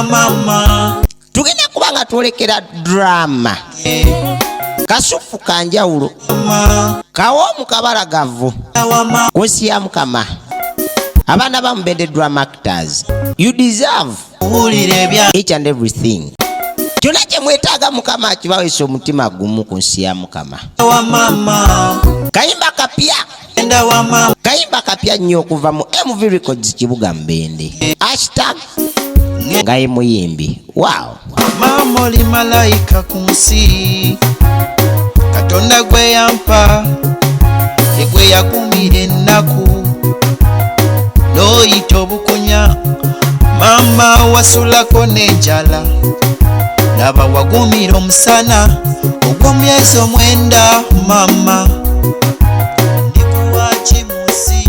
wa mama tugenda kubanga twolekera drama kasufu kanjawulo Kawoomu Kabalagavu Nkosi ya Mukama abaana bamubende drama actors. You deserve each and everything. Kyonna kye mwetaaga Mukama akibaweesa omutima gumu ku nsi ya Mukama. Kayimba kapya nnyo okuva mu MV Records Kibuga Mbende. Hashtag nga ye muyimbi. Wow. Mama oli malayika ku nsi Katonda gwe yampa gwe yakumira ennaku n'oyita obukunya mama wasulako n'enjala laba wagumira omusana ogw'omyezi 9 mama ndikuwaki munsi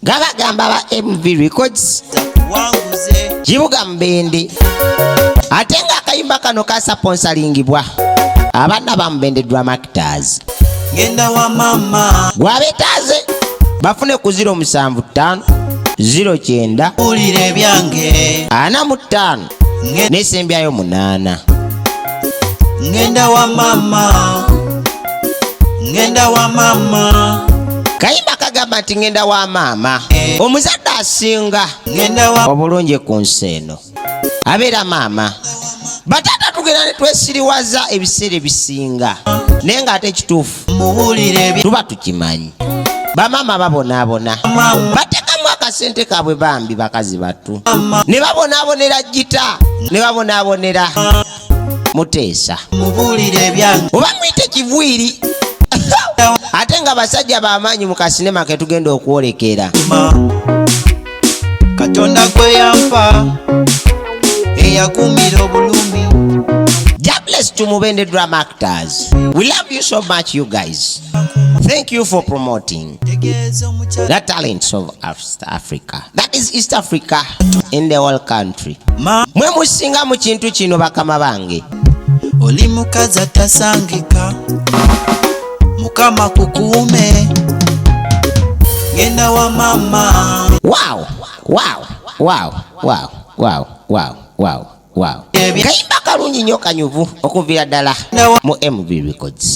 Gabagamba ba MV Records Kibuga Mbende ate nga akayimba kano kasaponsalingibwa abaana bamubende drama actors. Ngenda wa mama gwabetaaze bafune ku 075 09 ulire byange 45 n'esembyayo 8. Ngenda wa mama Kayimba kagamba nti ngenda wa maama omuzadde asinga obulungi ku nsi eno abeera maama. Batata tugenda ne twesiriwaza ebiseera ebisinga naye ng'ate ekituufu tuba tukimanyi. Bamaama babonaabona batekamu akasente kaabwe bambi bakazi batu ne babonaabonera gita ne babonaabonera Muteesa oba mwite Kivwiri ate nga basajja b'amaanyi mu kasinema ke tugenda okwolekera. Katonda gwe yampa eyakumira obulumi. God bless to Mubende drama actors. We love you so much, you guys. Thank you for promoting the talents of Africa. That is East Africa in the whole country. Mwe musinga mu kintu kino bakama bange. Oli mukazi atasangika Mukama kukuume ngenda wa mama. Wow. Kayimba kalungi nnyo kanyuvu okuvira ddala mu MV Records.